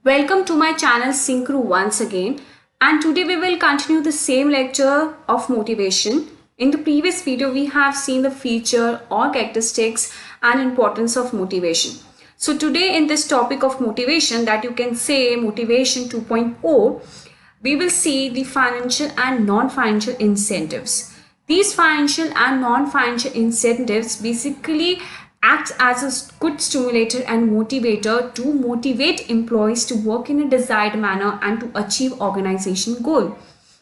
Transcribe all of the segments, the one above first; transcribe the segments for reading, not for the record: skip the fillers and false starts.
Welcome to my channel Syncro once again, and today we will continue the same lecture of motivation. In the previous video we have seen the feature or characteristics and importance of motivation. So today in this topic of motivation, that you can say motivation 2.0, we will see the financial and non-financial incentives. These financial and non-financial incentives basically acts as a good stimulator and motivator to motivate employees to work in a desired manner and to achieve organization goal.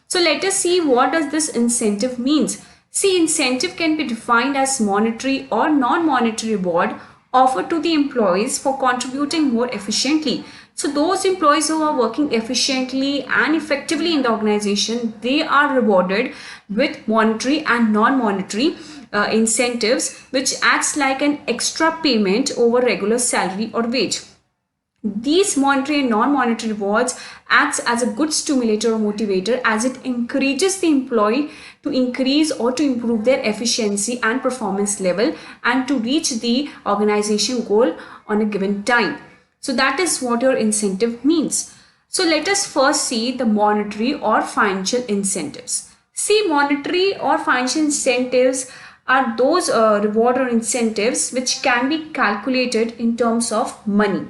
So let us see what does this incentive means. See, incentive can be defined as monetary or non-monetary reward offered to the employees for contributing more efficiently. So those employees who are working efficiently and effectively in the organization, they are rewarded with monetary and non-monetary incentives, which acts like an extra payment over regular salary or wage. These monetary and non-monetary rewards acts as a good stimulator or motivator, as it encourages the employee to increase or to improve their efficiency and performance level and to reach the organization goal on a given time. So that is what your incentive means. So let us first see the monetary or financial incentives. See, monetary or financial incentives are those reward or incentives which can be calculated in terms of money.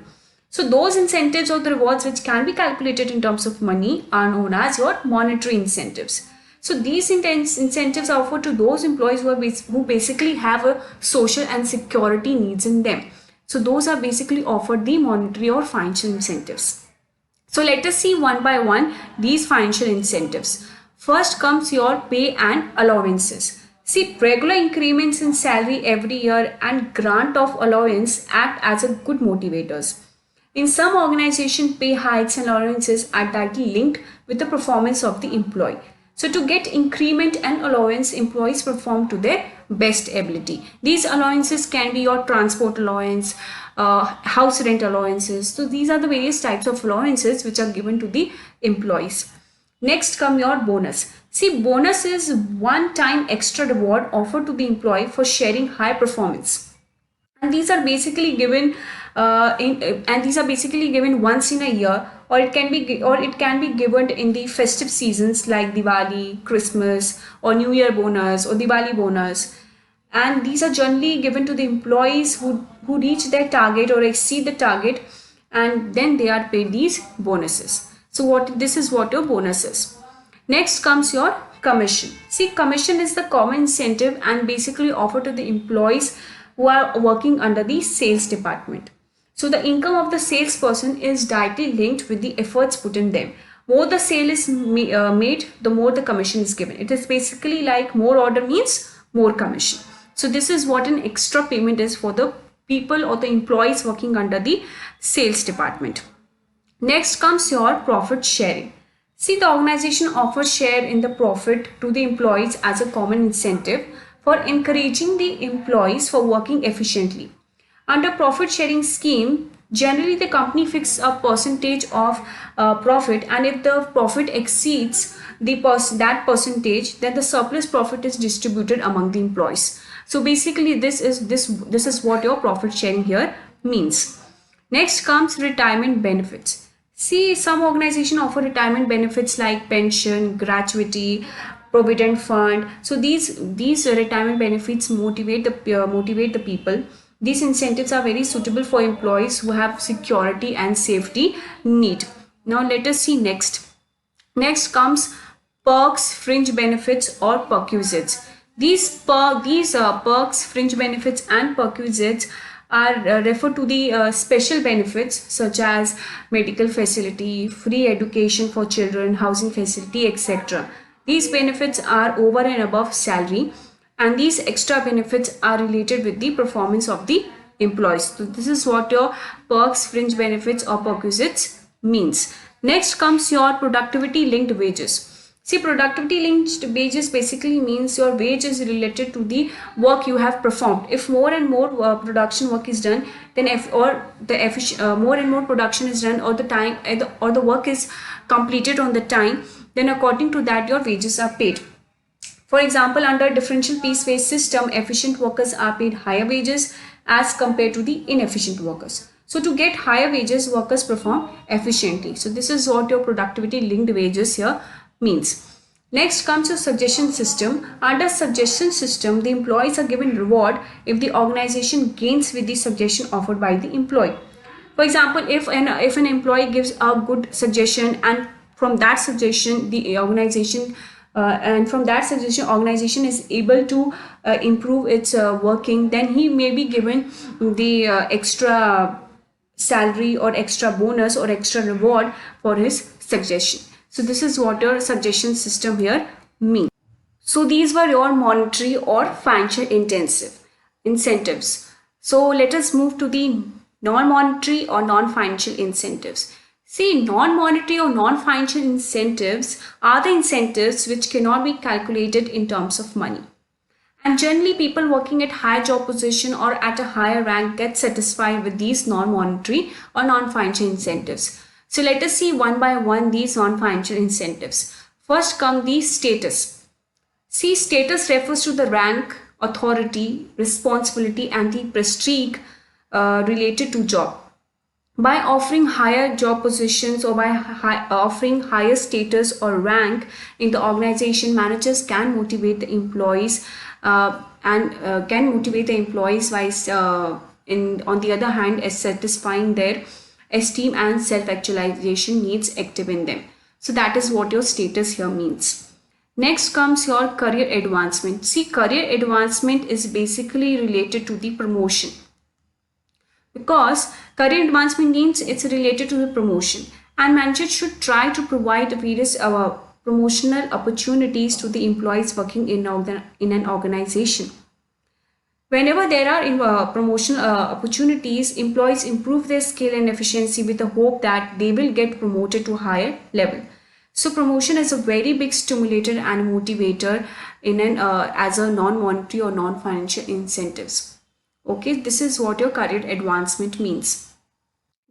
So those incentives or the rewards which can be calculated in terms of money are known as your monetary incentives. So these incentives are offered to those employees who basically have a social and security needs in them. So those are basically offered the monetary or financial incentives. So let us see one by one these financial incentives. First comes your pay and allowances. See, regular increments in salary every year and grant of allowance act as a good motivators. In some organizations, pay hikes and allowances are directly linked with the performance of the employee. So to get increment and allowance, employees perform to their best ability. These allowances can be your transport allowance, house rent allowances. So these are the various types of allowances which are given to the employees. Next come your bonus. See, bonus is one-time extra reward offered to the employee for sharing high performance. And these are basically given once in a year, or it can be given in the festive seasons like Diwali, Christmas, or New Year bonus or Diwali bonus. And these are generally given to the employees who reach their target or exceed the target, and then they are paid these bonuses. So this is what your bonus is. Next comes your commission. See, commission is the common incentive and basically offered to the employees who are working under the sales department. So the income of the salesperson is directly linked with the efforts put in them. More the sale is made, the more the commission is given. It is basically like more order means more commission. So this is what an extra payment is for the people or the employees working under the sales department. Next comes your profit sharing. See, the organization offers share in the profit to the employees as a common incentive for encouraging the employees for working efficiently. Under profit sharing scheme, generally the company fixes a percentage of profit, and if the profit exceeds that percentage, then the surplus profit is distributed among the employees. So basically this is what your profit sharing here means. Next comes retirement benefits. See, some organizations offer retirement benefits like pension, gratuity, provident fund. So these retirement benefits motivate the people. These incentives are very suitable for employees who have security and safety need. Now let us see next. Next comes perks, fringe benefits, or perquisites. These perks, fringe benefits, and perquisites are referred to the special benefits such as medical facility, free education for children, housing facility, etc. These benefits are over and above salary, and these extra benefits are related with the performance of the employees. So this is what your perks, fringe benefits, or perquisites means. Next comes your productivity linked wages. See, productivity linked wages basically means your wage is related to the work you have performed. If more and more production work is done, then more and more production is done, or the work is completed on the time, then according to that your wages are paid. For example, under differential piece wage system, efficient workers are paid higher wages as compared to the inefficient workers. So to get higher wages, workers perform efficiently. So this is what your productivity linked wages here means. Next comes your suggestion system. Under suggestion system, the employees are given reward if the organization gains with the suggestion offered by the employee. For example, if an employee gives a good suggestion, and from that suggestion the organization is able to improve its working, then he may be given the extra salary or extra bonus or extra reward for his suggestion. So this is what your suggestion system here means. So these were your monetary or financial incentives. So let us move to the non-monetary or non-financial incentives. See, non-monetary or non-financial incentives are the incentives which cannot be calculated in terms of money. And generally, people working at higher job position or at a higher rank get satisfied with these non-monetary or non-financial incentives. So let us see one by one these non-financial incentives. First come the status. See, status refers to the rank, authority, responsibility, and the prestige related to job. By offering higher job positions or by offering higher status or rank in the organization, managers can motivate the employees and can motivate the employees by on the other hand, as satisfying their esteem and self-actualization needs active in them. So that is what your status here means. Next comes your career advancement. See, career advancement is basically related to the promotion, because career advancement means it's related to the promotion, and managers should try to provide various promotional opportunities to the employees working in an organization. Whenever there are promotional opportunities, employees improve their skill and efficiency with the hope that they will get promoted to a higher level. So promotion is a very big stimulator and motivator in as a non-monetary or non-financial incentives. Okay, this is what your career advancement means.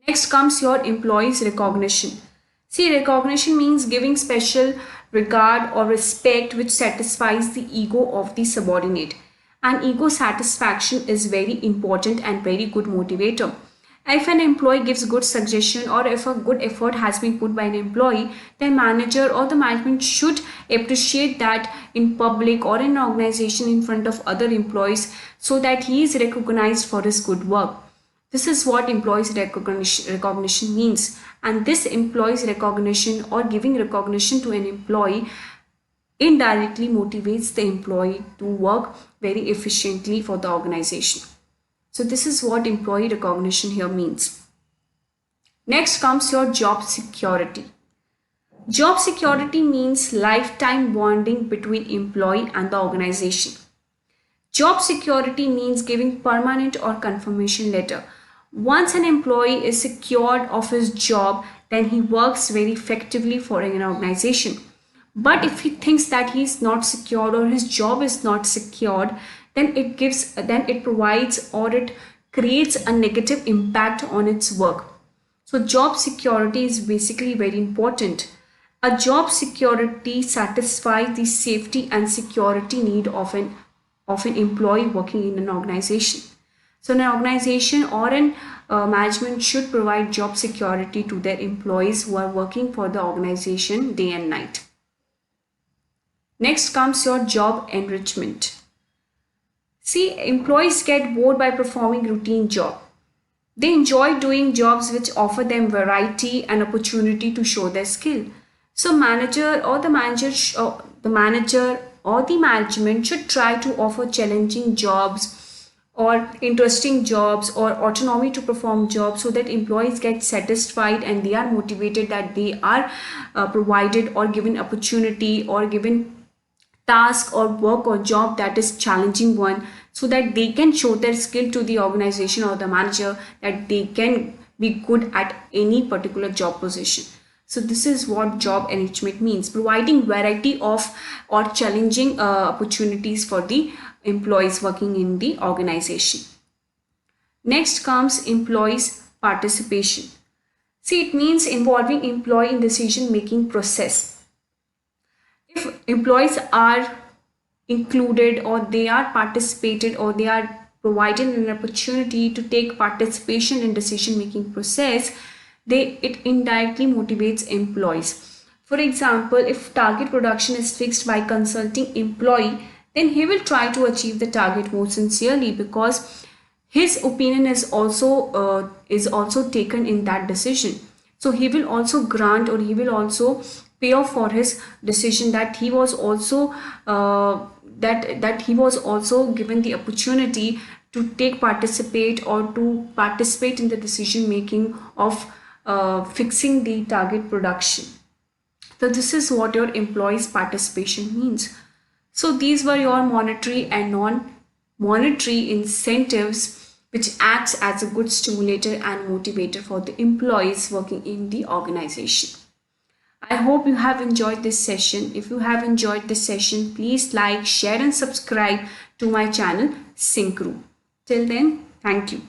Next comes your employees recognition. See, recognition means giving special regard or respect which satisfies the ego of the subordinate. And ego satisfaction is very important and very good motivator. If an employee gives good suggestion or if a good effort has been put by an employee, the manager or the management should appreciate that in public or in an organization in front of other employees, so that he is recognized for his good work. This is what employees recognition means. And this employees recognition or giving recognition to an employee indirectly motivates the employee to work very efficiently for the organization. So this is what employee recognition here means. Next comes your job security. Job security means lifetime bonding between employee and the organization. Job security means giving permanent or confirmation letter. Once an employee is secured of his job, then he works very effectively for an organization. But if he thinks that he is not secured or his job is not secured, then it provides or it creates a negative impact on its work. So job security is basically very important. A job security satisfies the safety and security need of an employee working in an organization. So an organization or an management should provide job security to their employees who are working for the organization day and night. Next comes your job enrichment. See, employees get bored by performing routine job. They enjoy doing jobs which offer them variety and opportunity to show their skill. So the manager or the management should try to offer challenging jobs or interesting jobs or autonomy to perform jobs, so that employees get satisfied and they are motivated that they are provided or given opportunity or given task or work or job that is challenging one, so that they can show their skill to the organization or the manager that they can be good at any particular job position. So this is what job enrichment means, providing variety of or challenging opportunities for the employees working in the organization. Next comes employees participation. See, it means involving employee in decision making process. If employees are included or they are participated or they are provided an opportunity to take participation in decision making process, it indirectly motivates employees. For example, if target production is fixed by consulting employee, then he will try to achieve the target more sincerely because his opinion is also taken in that decision. So he will also grant, or he will also pay off for his decision, that he was also that he was also given the opportunity to participate in the decision making of fixing the target production. So this is what your employees participation means. So these were your monetary and non-monetary incentives which acts as a good stimulator and motivator for the employees working in the organization. I hope you have enjoyed this session. If you have enjoyed this session, please like, share and subscribe to my channel Syncro. Till then, thank you.